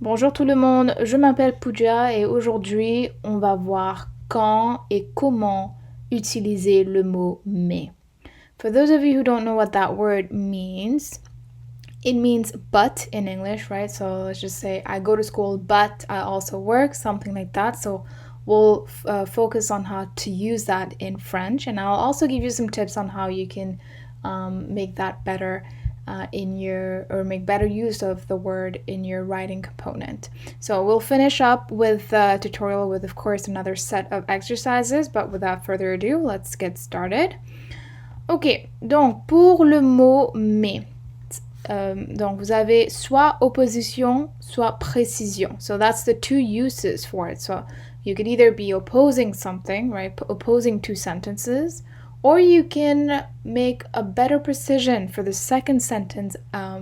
Bonjour tout le monde, je m'appelle Pooja et aujourd'hui on va voir quand et comment utiliser le mot mais. For those of you who don't know what that word means, it means but in English, right? So let's just say I go to school but I also work, something like that. So we'll focus on how to use that in French, and I'll also give you some tips on how you can make that better make better use of the word in your writing component. So we'll finish up with the tutorial with, of course, another set of exercises, but without further ado, let's get started. Ok, donc pour le mot mais, donc vous avez soit opposition, soit précision. So that's the two uses for it. So you could either be opposing something, right, opposing two sentences, or you can make a better precision for the second sentence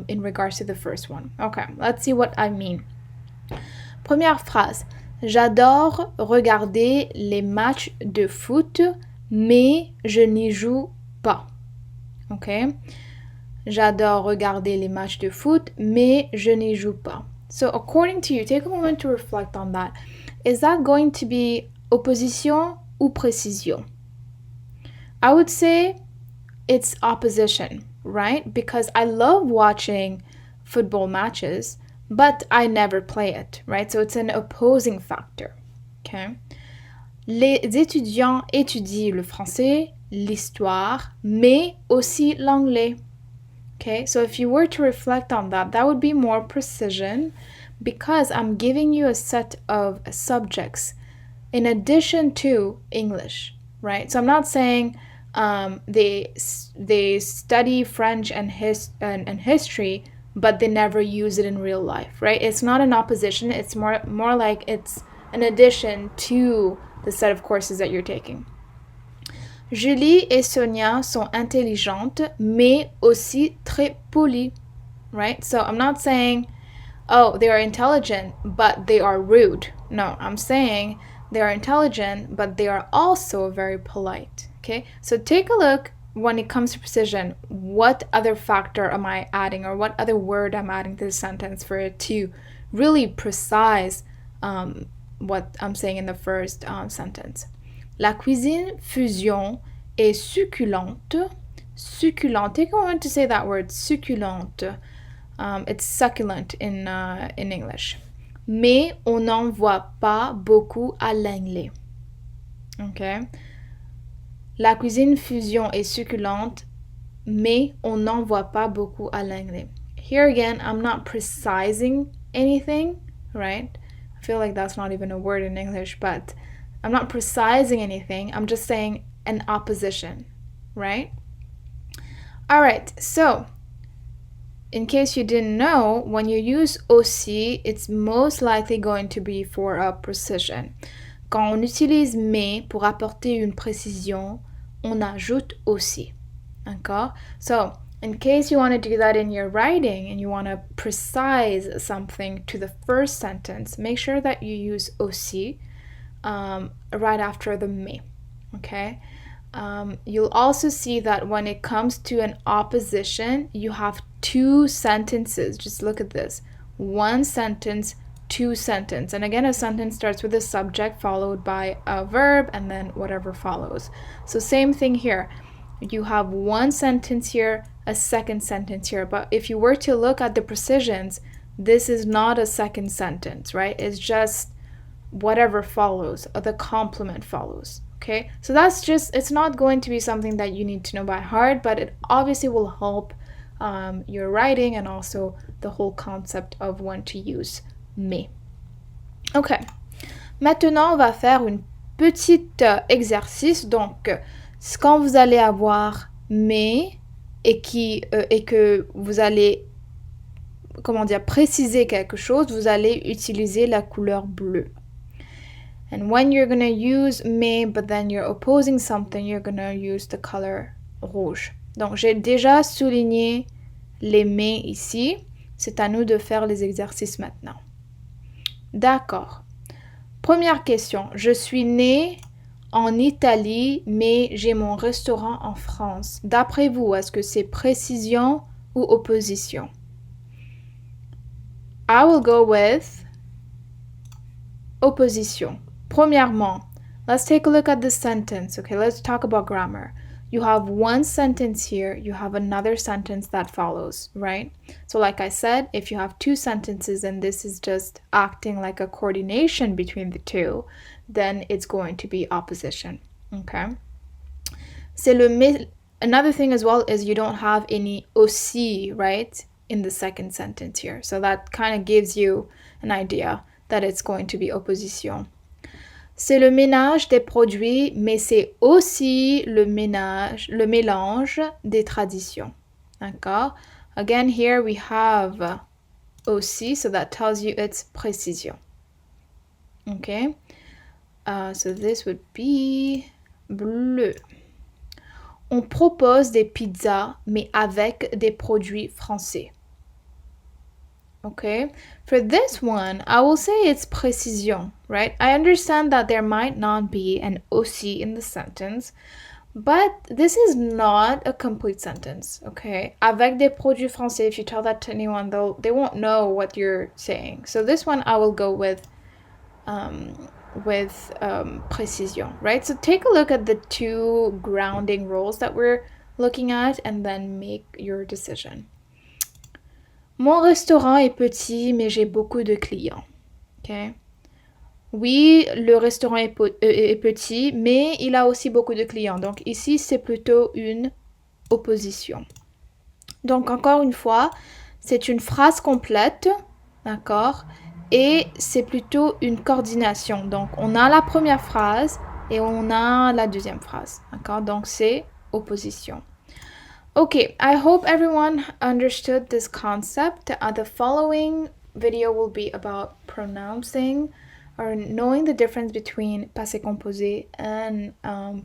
in regards to the first one. Okay, let's see what I mean. Première phrase. J'adore regarder les matchs de foot, mais je n'y joue pas. Okay? J'adore regarder les matchs de foot, mais je n'y joue pas. So according to you, take a moment to reflect on that. Is that going to be opposition ou précision? I would say it's opposition, right? Because I love watching football matches, but I never play it, right? So it's an opposing factor, okay? Les étudiants étudient le français, l'histoire, mais aussi l'anglais. Okay, so if you were to reflect on that, that would be more precision because I'm giving you a set of subjects in addition to English, right? So I'm not saying they study French and history, but they never use it in real life, right? It's not an opposition. It's more like it's an addition to the set of courses that you're taking. Julie et Sonia sont intelligentes, mais aussi très polies, right? So I'm not saying, oh, they are intelligent, but they are rude. No, I'm saying they are intelligent, but they are also very polite, okay? So take a look when it comes to precision, what other factor am I adding or what other word I'm adding to the sentence for it to really precise what I'm saying in the first sentence. La cuisine fusion est succulente. Succulente. Take a moment to say that word, succulente. It's succulent in English. Mais on n'en voit pas beaucoup à l'anglais. Okay. La cuisine fusion est succulente, mais on n'en voit pas beaucoup à l'anglais. Here again, I'm not precising anything, right? I feel like that's not even a word in English, but I'm not precising anything. I'm just saying an opposition, right? All right, so in case you didn't know, when you use aussi, it's most likely going to be for a precision. Quand on utilise mais pour apporter une précision, on ajoute aussi. D'accord? So, in case you want to do that in your writing and you want to precise something to the first sentence, make sure that you use aussi right after the mais. Okay? You'll also see that when it comes to an opposition, you have two sentences. Just look at this. One sentence, two sentence. And again, a sentence starts with a subject followed by a verb and then whatever follows. So same thing here. You have one sentence here, a second sentence here. But if you were to look at the precisions, this is not a second sentence, right? It's just whatever follows, or the complement follows. Okay, so that's just, it's not going to be something that you need to know by heart, but it obviously will help your writing and also the whole concept of when to use mais. Ok, maintenant on va faire une petite exercice. Donc, quand vous allez avoir mais et que vous allez, comment dire, préciser quelque chose, vous allez utiliser la couleur bleue. And when you're going to use mais, but then you're opposing something, you're going to use the color rouge. Donc, j'ai déjà souligné les mais ici. C'est à nous de faire les exercices maintenant. D'accord. Première question. Je suis née en Italie, mais j'ai mon restaurant en France. D'après vous, est-ce que c'est précision ou opposition? I will go with opposition. Premièrement, let's take a look at this sentence. Okay, let's talk about grammar. You have one sentence here, you have another sentence that follows, right? So like I said, if you have two sentences and this is just acting like a coordination between the two, then it's going to be opposition, okay? Another thing as well is you don't have any aussi, right, in the second sentence here. So that kind of gives you an idea that it's going to be opposition. C'est le ménage des produits, mais c'est aussi le mélange des traditions. D'accord? Again, here we have aussi, so that tells you it's précision. Okay? So this would be bleu. On propose des pizzas, mais avec des produits français. Okay, for this one, I will say it's précision, right? I understand that there might not be an aussi in the sentence, but this is not a complete sentence, okay? Avec des produits français, if you tell that to anyone, they won't know what you're saying. So this one I will go with précision, right? So take a look at the two grounding rules that we're looking at and then make your decision. Mon restaurant est petit, mais j'ai beaucoup de clients. Okay? Oui, le restaurant est petit, mais il a aussi beaucoup de clients. Donc ici, c'est plutôt une opposition. Donc encore une fois, c'est une phrase complète, d'accord? Et c'est plutôt une coordination. Donc on a la première phrase et on a la deuxième phrase, d'accord? Donc c'est opposition. Okay, I hope everyone understood this concept. The following video will be about pronouncing or knowing the difference between passé composé and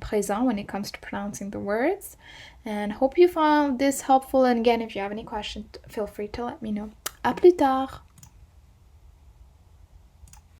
présent when it comes to pronouncing the words. And hope you found this helpful. And again, if you have any questions, feel free to let me know. À plus tard!